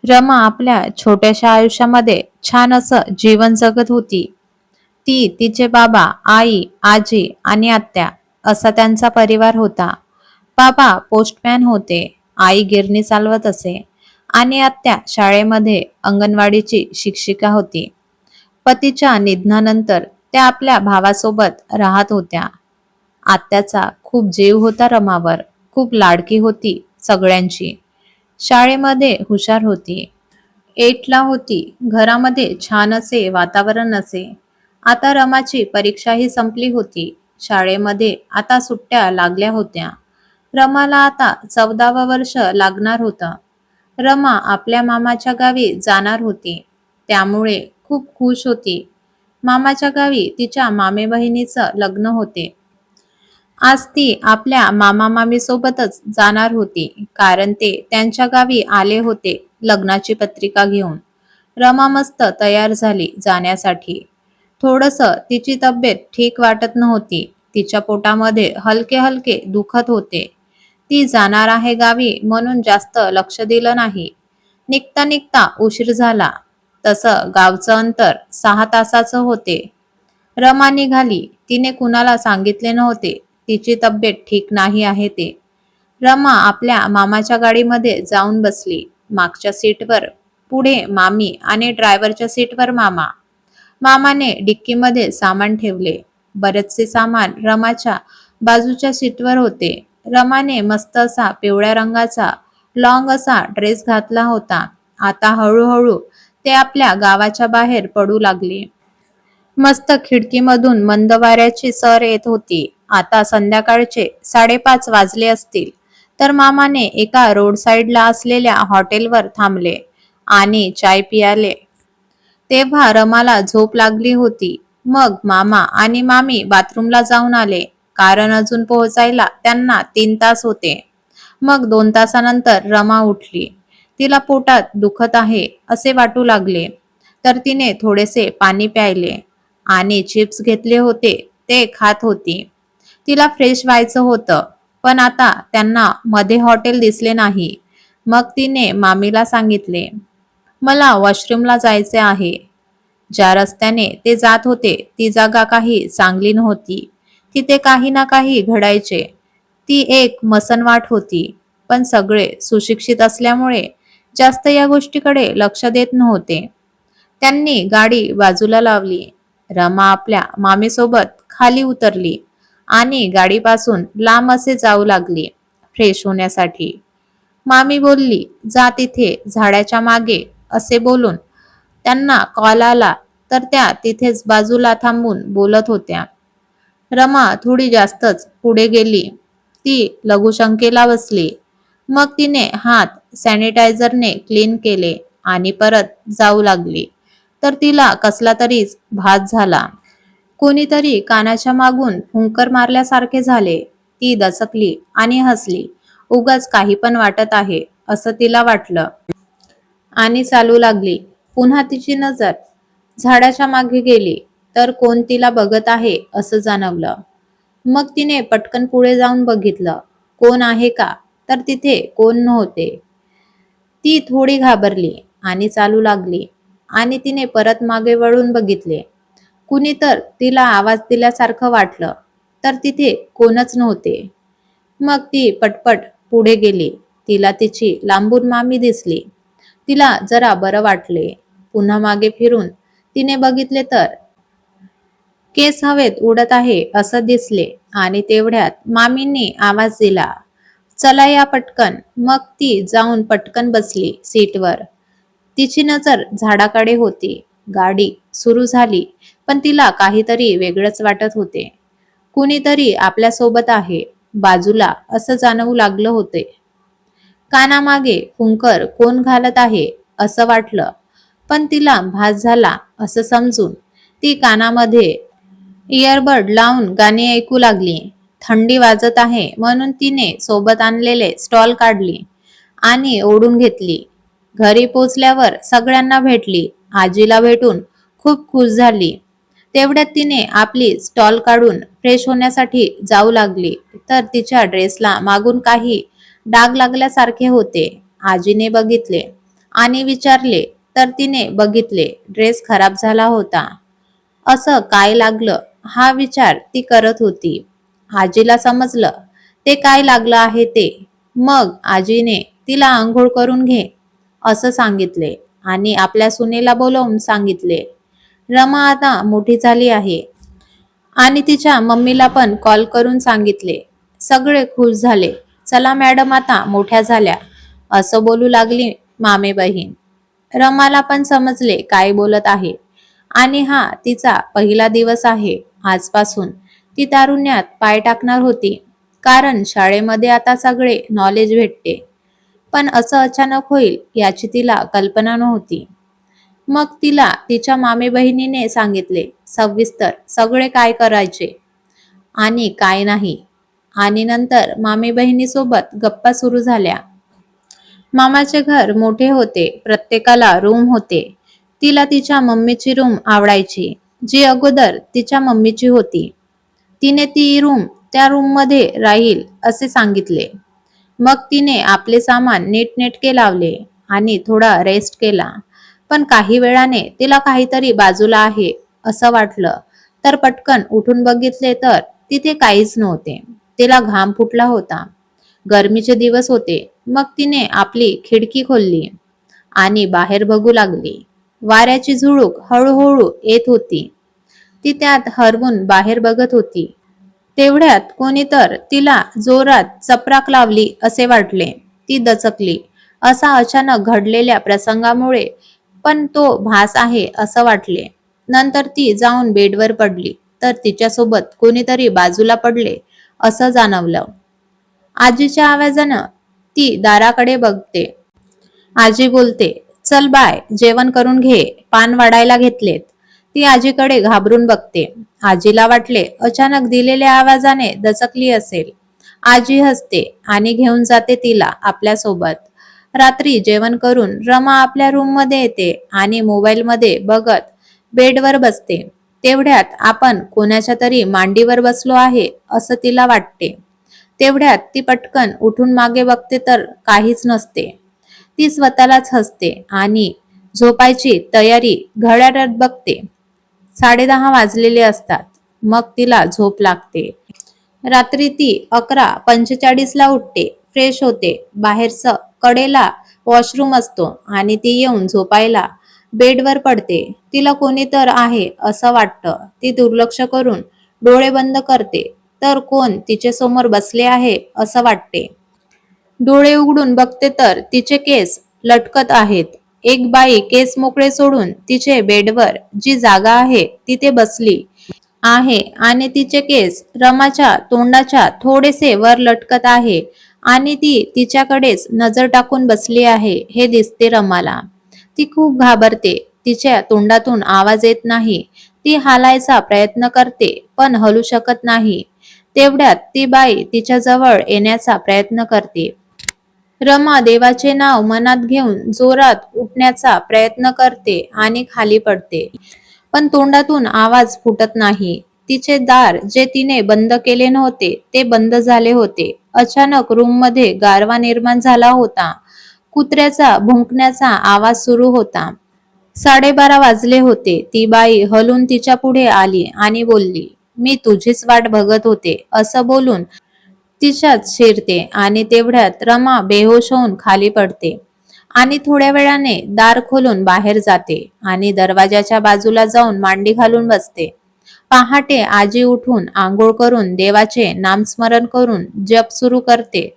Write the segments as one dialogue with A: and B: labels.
A: रमा आपल्या छोट्याशा आयुष्यामध्ये छान असं जीवन जगत होती. ती, तिचे बाबा, आई, आजी आणि आत्या असा त्यांचा परिवार होता. बाबा पोस्टमॅन होते, आई गिरणी चालवत असे आणि आत्या शाळेमध्ये अंगणवाडीची शिक्षिका होती. पतीच्या निधनानंतर त्या आपल्या भावासोबत राहत होत्या. आत्याचा खूप जीव होता रमावर, खूप लाडकी होती सगळ्यांची. शाळेमध्ये हुशार होती, एटला होती. घरामध्ये छान असे वातावरण असे. आता रमाची परीक्षाही संपली होती. शाळेमध्ये आता सुट्ट्या लागल्या होत्या. रमाला आता 14वं वर्ष लागणार होतं. रमा आपल्या मामाच्या गावी जाणार होती, त्यामुळे खूप खुश होती. मामाच्या गावी तिच्या मामे बहिणीचं लग्न होते. आज ती आपल्या मामा मामी सोबतच जाणार होती, कारण ते त्यांच्या गावी आले होते लग्नाची पत्रिका घेऊन. रमा मस्त तयार झाली जाण्यासाठी. थोडस तिची तब्येत ठीक वाटत नव्हती. तिच्या पोटामध्ये हलके हलके दुखत होते. ती जाणार आहे गावी म्हणून जास्त लक्ष दिलं नाही. निघता निघता उशीर झाला. तसं गावचं अंतर 6 तासाचं होते. रमा निघाली. तिने कुणाला सांगितले नव्हते तिची तब्येत ठीक नाही आहे ते. रमा आपल्या मामाच्या गाडीमध्ये जाऊन बसली. मागच्या सीटवर पुढे मामी आणि ड्रायव्हरच्या सीटवर मामा. मामाने डिक्कीमध्ये सामान ठेवले. बरेचसे सामान रमाच्या बाजूच्या सीटवर होते. रमाने मस्त असा पिवळ्या रंगाचा लॉंग असा ड्रेस घातला होता. आता हळूहळू ते आपल्या गावाच्या बाहेर पडू लागले. मस्त खिडकीमधून मंद वाऱ्याची सर येत होती. आता संध्याकाळचे 5:30 वाजले असतील. तर मामाने एका रोड साईडला असलेल्या हॉटेलवर थांबले आणि चाय पियाले. तेव्हा रमाला झोप लागली होती. मग मामा आणि मामी बाथरूमला जाऊन आले, कारण अजून पोहोचायला त्यांना 3 तास होते. मग 2 तासानंतर रमा उठली. तिला पोटात दुखत आहे असे वाटू लागले, तर तिने थोडेसे पाणी प्यायले आणि चिप्स घेतले होते ते खात होती. तिला फ्रेश व्हायचं होतं, पण आता त्यांना मध्ये हॉटेल दिसले नाही. मग तिने मामीला सांगितले, मला वॉशरूमला जायचे आहे. ज्या रस्त्याने ते जात होते ती जागा काही चांगली नव्हती. तिथे काही ना काही घडायचे. ती एक मसनवाट होती, पण सगळे सुशिक्षित असल्यामुळे जास्त या गोष्टीकडे लक्ष देत नव्हते. त्यांनी गाडी बाजूला लावली. रमा आपल्या मामीसोबत खाली उतरली आणि गाडीपासून लांब असे जाऊ लागली फ्रेश होण्यासाठी. मामी बोलली, जा तिथे झाडाच्या मागे असे बोलून त्यांना कॉल आला, तर त्या तिथेच बाजूला थांबून बोलत होत्या. रमा थोडी जास्तच पुढे गेली. ती लघुशंकेला बसली. मग तिने हात सॅनिटायझरने क्लीन केले आणि परत जाऊ लागली. तर तिला कसला तरीच भास झाला. कोणीतरी कानाच्या मागून फुंकर मारल्यासारखे झाले. ती दचकली आणि हसली. उगाच काही पण वाटत आहे असं तिला वाटलं आणि चालू लागली. पुन्हा तिची नजर झाडाच्या मागे गेली, तर कोण तिला बघत आहे असं जाणवलं. मग तिने पटकन पुढे जाऊन बघितलं, कोण आहे का, तर तिथे कोण नव्हते. ती थोडी घाबरली आणि चालू लागली आणि तिने परत मागे वळून बघितले. कुणी तर तिला आवाज दिल्यासारखं वाटलं, तर तिथे कोणच नव्हते. मग ती पटपट पुढे गेली. तिला तिची लांबून मामी दिसली. तिला जरा बरं वाटले. पुन्हा मागे फिरून तिने बघितले, तर केस हवेत उडत आहे असं दिसले आणि तेवढ्यात मामींनी आवाज दिला, चला या पटकन. मग ती जाऊन पटकन बसली सीटवर. तिची नजर झाडाकडे होती. गाडी सुरू झाली, पण तिला काहीतरी वेगळंच वाटत होते. कुणीतरी आपल्या सोबत आहे बाजूला असं जाणवू लागलं होते. कानामागे फुंकर कोण घालत आहे असं वाटलं, पण तिला भास झाला असं समजून ती कानामध्ये इयरबड लावून गाणी ऐकू लागली. थंडी वाजत आहे म्हणून तिने सोबत आणलेले स्टॉल काढली आणि ओढून घेतली. घरी पोचल्यावर सगळ्यांना भेटली. आजीला भेटून खूप खुश झाली. तेवढ्यात तिने आपली स्टॉल काढून फ्रेश होण्यासाठी जाऊ लागली, तर तिच्या ड्रेसला मागून काही डाग लागल्यासारखे होते. आजीने बघितले आणि विचारले तर तिने बघितले ड्रेस खराब झाला होता. असं काय लागलं हा विचार ती करत होती. आजीला समजलं ते काय लागलं आहे ते. मग आजीने तिला आंघोळ करून घे असं सांगितले आणि आपल्या सुनेला बोलवून सांगितले, रमा आता मोठी झाली आहे. आणि तिच्या मम्मीला पण कॉल करून सांगितले. सगळे खुश झाले. चला मॅडम आता मोठ्या झाल्या असं बोलू लागली मामे बहीण. रमाला पण समजले काय बोलत आहे आणि हा तिचा पहिला दिवस आहे. आजपासून ती तारुण्यात पाय टाकणार होती, कारण शाळेमध्ये आता सगळे नॉलेज भेटते. पण असं अचानक होईल याची तिला कल्पना नव्हती. मग तिला तिच्या मामे बहिणीने सांगितले सविस्तर सगळे काय करायचे आणि काय नाही. आणि नंतर मामे बहिणीसोबत गप्पा सुरू झाल्या. मामाचे घर मोठे होते, प्रत्येकाला रूम होते. तिला तिच्या मम्मीची रूम आवडायची, जी अगोदर तिच्या मम्मीची होती. तिने ती रूम त्या रूममध्ये राहील असे सांगितले. मग तिने आपले सामान नीटनेटके लावले आणि थोडा रेस्ट केला. पण काही वेळाने तिला काहीतरी बाजूला आहे असं वाटलं. तर पटकन उठून बघितले तर तिथे काहीच नव्हते. तिला घाम फुटला होता. गरमीचे दिवस होते. मग तिने आपली खिडकी खोलली आणि बाहेर बघू लागली. वाऱ्याची झुळूक हळूहळू येत होती. ती त्यात हरवून बाहेर बघत होती. तेवढ्यात कोणी तर तिला जोरात चपराक लावली असे वाटले. ती दचकली. असा अचानक घडलेल्या प्रसंगामुळे पण तो भास आहे असं वाटले. नंतर ती जाऊन बेडवर पडली तर तिच्यासोबत कोणीतरी बाजूला पडले असं जाणवलं. आजीच्या आवाजानं ती दाराकडे बघते. आजी बोलते, चल बाय जेवण करून घे, पान वाढायला घेतलेत. ती आजीकडे घाबरून बघते. आजीला वाटले अचानक दिलेल्या आवाजाने दचकली असेल. आजी हसते आणि घेऊन जाते तिला आपल्यासोबत. रात्री जेवण करून रमा आपल्या रूम मध्ये येते आणि मोबाईल मध्ये बघत बेडवर बसते. तेवढ्यात आपण कोणाच्या तरी मांडीवर बसलो आहे असं तिला वाटते. तेवढ्यात ती पटकन उठून मागे बघते तर काहीच नसते. ती स्वतःलाच हसते आणि झोपायची तयारी घड्याळात बघते. 10:30 वाजलेले असतात. मग तिला झोप लागते. रात्री ती 11:45 ला उठते, फ्रेश होते. बाहेरच कडेला वॉशरूम असतो आणि ती येऊन झोपायला बेडवर पडते. तिला कोणी तर आहे असं वाटतं. ती दुर्लक्ष करून डोळे बंद करते तर कोण तिचे समोर बसले आहे असं वाटते. डोळे उघडून बघते तर तिचे केस लटकत आहेत. एक बाई केस मोकळे सोडून तिचे बेडवर जी जागा आहे तिथे बसली आहे आणि तिचे केस रमाच्या तोंडाच्या थोडेसे वर लटकत आहे आणि ती तिच्याकडेच नजर टाकून बसली आहे हे दिसते रमाला. ती खूप घाबरते. तिच्या तोंडातून आवाज येत नाही. ती हालायचा प्रयत्न करते पण हलू शकत नाही. तेवढ्यात ती बाई तिच्या जवळ येण्याचा प्रयत्न करते. रमा देवाचे नाव मनात घेऊन जोरात उठण्याचा प्रयत्न करते आणि खाली पडते. पण तोंडातून आवाज फुटत नाही. तिचे दार जे तिने बंद केले नव्हते ते बंद झाले होते. अचानक रूममध्ये गारवा निर्माण झाला होता. कुत्र्याचा भुंकण्याचा आवाज सुरू होता. 12:30 वाजले होते. ती बाई हलून तिच्या पुढे आली आणि बोलली, मी तुझीच वाट बघत होते असं बोलून तिच्यात शिरते आणि तेवढ्यात रमा बेहोश होऊन खाली पडते आणि थोड्या वेळाने दार खोलून बाहेर जाते आणि दरवाजाच्या बाजूला जाऊन मांडी घालून बसते. पहाटे आजी उठून आंघोळ करून देवाचे नामस्मरण करून जप सुरू करते.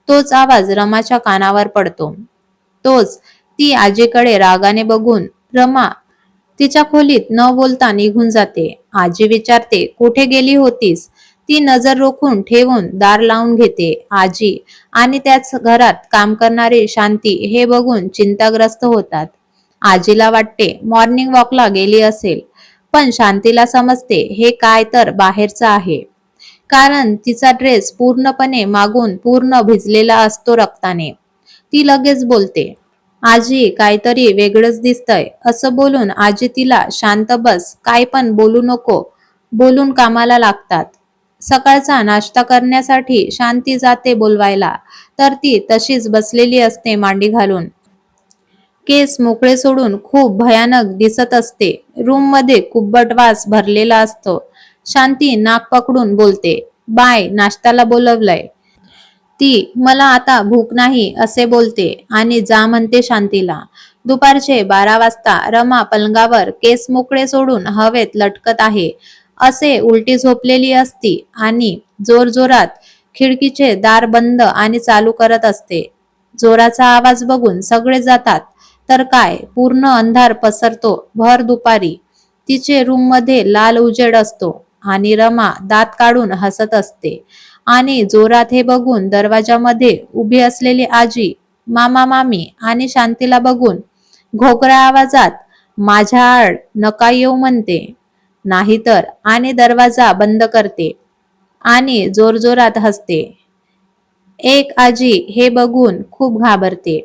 A: तोच आवाज रमाच्या कानावर पडतो. तोच. ती आजीकडे रागाने बघून रमा तिच्या खोलीत न बोलता निघून जाते. आजी विचारते, कुठे गेली होतीस? ती नजर रोखून ठेवून दार लावून घेते. आजी आणि त्याच घरात काम करणारी शांती हे बघून चिंताग्रस्त होतात. आजीला वाटते मॉर्निंग वॉकला गेली असेल, पण शांतीला समजते हे काय तर बाहेरचं आहे. कारण तिचा ड्रेस पूर्णपणे मागून पूर्ण भिजलेला असतो रक्ताने. ती लगेच बोलते, आजी काहीतरी वेगळंच दिसतंय. असं बोलून आजी तिला शांत बस, काय पण बोलू नको बोलून कामाला लागतात. सकाळचा नाश्ता करण्यासाठी शांती जाते बोलवायला तर ती तशीच बसलेली असते मांडी घालून. केस मोकळे सोडून खूप भयानक दिसत असते. रूम मध्ये कुब्बट वास भरलेला असतो. शांती नाक पकडून बोलते, बाय, नाश्त्याला बोलवलंय. ती मला आता भूक नाही असे बोलते आणि जा म्हणते शांतीला. दुपारचे 12 वाजता रमा पलंगावर केस मोकळे सोडून हवेत लटकत आहे. असे उलटी झोपलेली असती आणि जोरजोरात खिडकीचे दार बंद आणि चालू करत असते. जोराचा आवाज बघून सगळे जातात. तर काय, पूर्ण अंधार पसरतो भर दुपारी. तिचे रूम मध्ये लाल उजेड असतो आणि रमा दात काढून हसत असते. आणि जोरात हे बघून दरवाजामध्ये उभी असलेली आजी, मामा मामी आणि शांतीला बघून घोगऱ्या आवाजात, माझ्या आड नका येऊ म्हणते, नाहीतर, आणि दरवाजा बंद करते आणि जोरजोरात हसते. एक आजी हे बघून खूप घाबरते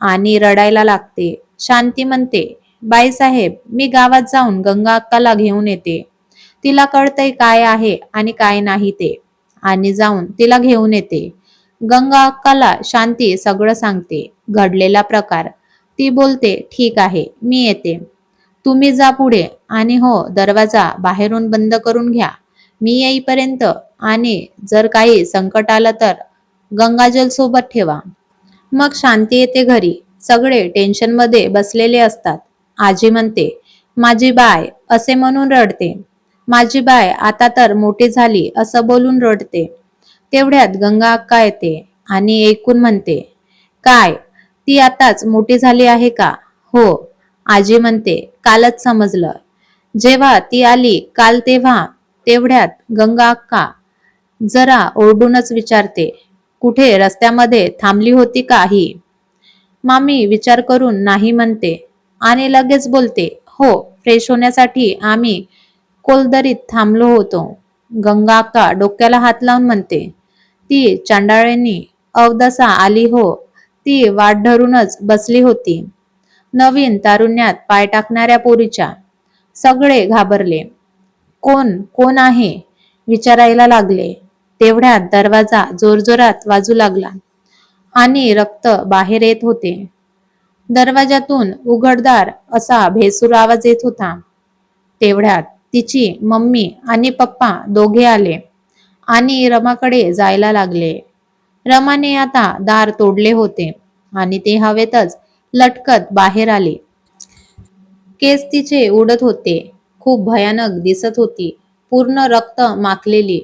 A: आणि रडायला लागते. शांती म्हणते, बाईसाहेब, मी गावात जाऊन गंगा अक्काला घेऊन येते. तिला कळतंय काय आहे आणि काय नाही ते, आणि जाऊन तिला घेऊन येते. गंगा अक्काला शांती सगळं सांगते, घडलेला प्रकार. ती बोलते, ठीक आहे, मी येते. तुम्ही जा पुढे, आणि हो, दरवाजा बाहेरून बंद करून घ्या मी येईपर्यंत, आणि जर काही संकट आलं तर गंगाजल सोबत ठेवा. मग शांती येते घरी. सगळे टेन्शन मध्ये बसलेले असतात. आजी म्हणते, माझी बाय, असे म्हणून रडते. माझी बाय आता तर मोठी झाली असं बोलून रडते. तेवढ्यात गंगा अक्का येते आणि ऐकून म्हणते, काय, ती आताच मोठी झाली आहे का? हो. आजी म्हणते, कालच समजलं. जेव्हा ती आली काल तेव्हा. तेवढ्यात गंगा अक्का जरा ओरडूनच विचारते, कुठे रस्त्यामध्ये थांबली होती का ही? मामी विचार करून नाही म्हणते आणि लगेच बोलते, हो, फ्रेश होण्यासाठी आम्ही कोलदरीत थांबलो होतो. गंगा अक्का डोक्याला हात लावून म्हणते, ती चांडाळ्यांनी अवदसा आली हो. ती वाट धरूनच बसली होती, नवीन तारुण्यात पाय टाकणाऱ्या पोरीच्या. सगळे घाबरले. कोण कोण आहे विचारायला लागले. तेवढ्यात दरवाजा जोरजोरात वाजू लागला आणि रक्त बाहेर येत होते. दरवाजातून उघडदार असा भेसूर आवाज येत होता. तेवढ्यात तिची मम्मी आणि पप्पा दोघे आले आणि रमाकडे जायला लागले. रमाने आता दार तोडले होते आणि ते हवेतच लटकत बाहेर आले. केस तिचे उडत होते. खूप भयानक दिसत होती, पूर्ण रक्त माखलेली.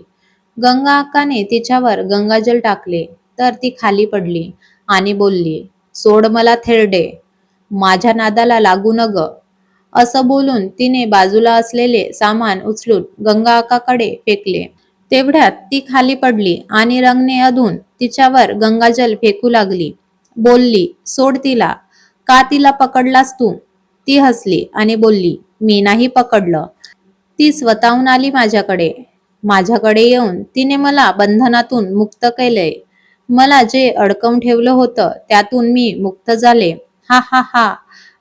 A: गंगा अक्काने तिच्यावर गंगाजल टाकले तर ती खाली पडली आणि बोलली, सोड मला थेरडे, माझ्या नादाला लागू न ग. असं बोलून तिने बाजूला असलेले सामान उचलून गंगा अक्काकडे फेकले. तेवढ्यात ती खाली पडली आणि रंगने अधून तिच्यावर गंगाजल फेकू लागली. बोलली, सोड तिला. का तिला पकडलास तू? ती हसली आणि बोलली, मी नाही पकडलं. ती स्वतःहून आली माझ्याकडे. माझ्याकडे येऊन तिने मला बंधनातून मुक्त केलंय. मला जे अडकवून ठेवलं होतं त्यातून मी मुक्त झाले. हा हा हा.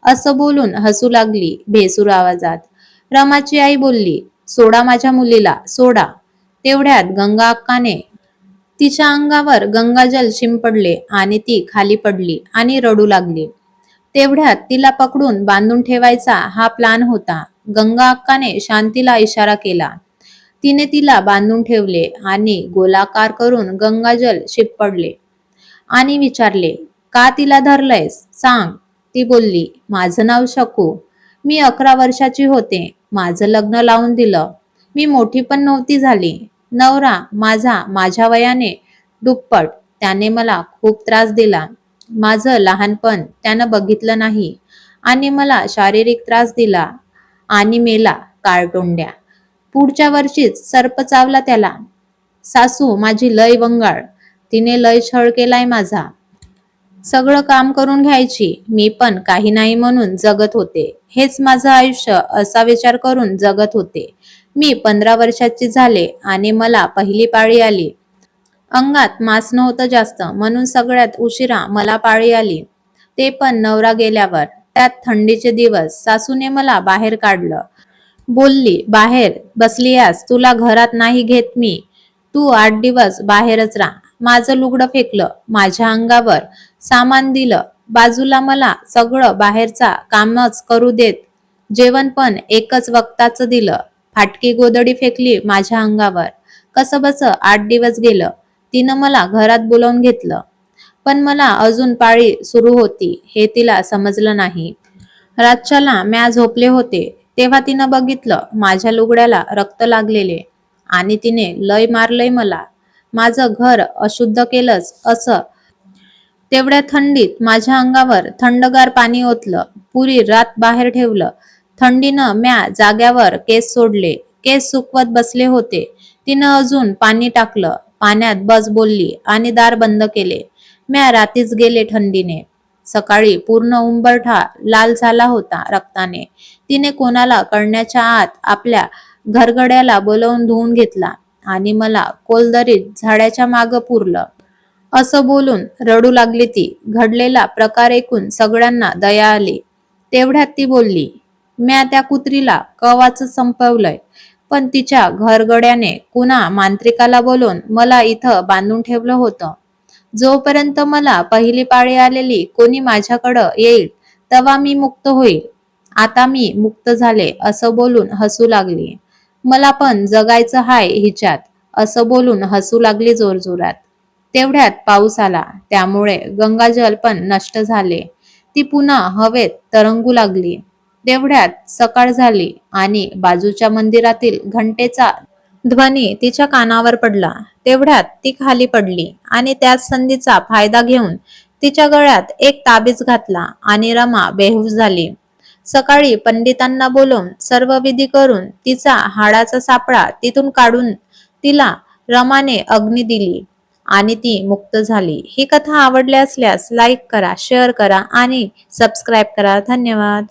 A: असं बोलून हसू लागली भेसूर आवाजात. रमाची आई बोलली, सोडा माझ्या मुलीला, सोडा. तेवढ्यात गंगा अक्काने तिच्या अंगावर गंगाजल शिंपडले आणि ती खाली पडली आणि रडू लागली. तेवढ्यात तिला पकडून बांधून ठेवायचा हा प्लान होता. गंगा अक्काने शांतीला इशारा केला. तिने तिला बांधून ठेवले आणि गोलाकार करून गंगाजल शिंपडले आणि विचारले, का तिला धरलंयस? सांग. ती बोलली, माझं नाव शकू. मी 11 वर्षाची होते. माझं लग्न लावून दिलं. मी मोठी पण नव्हती झाली. नवरा माझा माझ्या वयाने दुप्पट. त्याने मला खूप त्रास दिला. माझं लहानपण त्यानं बघितलं नाही आणि मला शारीरिक त्रास दिला आणि मेला काळतोंड्या. पुढच्या वर्षीच सर्प चावला त्याला. सासू माझी लय वंगाळ. तिने लय छळ केलाय माझा. सगळं काम करून घ्यायची, मी पण काही नाही म्हणून जगत होते. हेच माझं आयुष्य असा विचार करून जगत होते. मी 15 वर्षाची झाले आणि मला पहिली पाळी आली. अंगात मांस नव्हतं जास्त म्हणून सगळ्यात उशिरा मला पाळी आली. ते पण नवरा गेल्यावर. त्यात थंडीचे दिवस. सासूने मला बाहेर काढलं. बोलली, बाहेर बसलीयास, तुला घरात नाही घेत मी. तू 8 दिवस बाहेरच राहा. माझं लुगडं फेकलं. माझ्या अंगावर सामान दिलं. बाजूला मला सगळं बाहेरचा कामच करू देत. जेवण पण एकच वक्ताचं दिलं. फाटकी गोधडी फेकली माझ्या अंगावर. कसंबस 8 दिवस गेलं. तिनं मला घरात बोलावून घेतलं. पण मला अजून पाळी सुरू होती हे तिला समजलं नाही. रातच्याला म्या झोपले होते तेव्हा तिनं बघितलं माझ्या लुगड्याला रक्त लागलेले आणि तिने लय मारलंय मला. माझं घर अशुद्ध केलंस असं. तेवढ्या थंडीत माझ्या अंगावर थंडगार पाणी ओतलं. पुरी रात बाहेर ठेवलं. थंडीनं म्या जाग्यावर केस सोडले. केस सुकवत बसले होते. तिनं अजून पाणी टाकलं. पाण्यात बस बोलली आणि दार बंद केले. म्या रातीच गेले थंडीने. सकाळी पूर्ण उंबरठा लाल झाला होता रक्ताने. तिने कोणाला कळण्याच्या आत आपल्या घरगड्याला बोलवून धुवून घेतला आणि मला कोलदरीत झाडाच्या मागं पुरलं. असं बोलून रडू लागली ती. घडलेला प्रकार ऐकून सगळ्यांना दया आली. तेवढ्यात ती बोलली, म्या त्या कुत्रीला कवाच संपवलंय, पण तिच्या घरगड्याने कुणा मांत्रिकाला बोलून मला इथं बांधून ठेवलं होतं. जोपर्यंत मला पहिली पाळी आलेली कोणी माझ्याकडं येईल तेव्हा मी मुक्त होईल. आता मी मुक्त झाले असं बोलून हसू लागली. मला पण जगायचं हाय हिच्यात असं बोलून हसू लागली जोरजोरात. तेवढ्यात पाऊस आला. त्यामुळे गंगाजल पण नष्ट झाले. ती पुन्हा हवेत तरंगू लागली. तेवढ्यात सकाळ झाली आणि बाजूच्या मंदिरातील घंटेचा ध्वनी तिच्या कानावर पडला. तेवढ्यात ती खाली पडली आणि त्याच संधीचा फायदा घेऊन तिच्या गळ्यात एक ताबीज घातला आणि रमा बेहोश झाली. सकाळी पंडितांना बोलवून सर्व विधी करून तिचा हाडाचा सापळा तिथून काढून तिला रमाने अग्नी दिली आणि ती मुक्त झाली. ही कथा आवडली असल्यास लाईक करा, शेअर करा आणि सबस्क्राईब करा. धन्यवाद.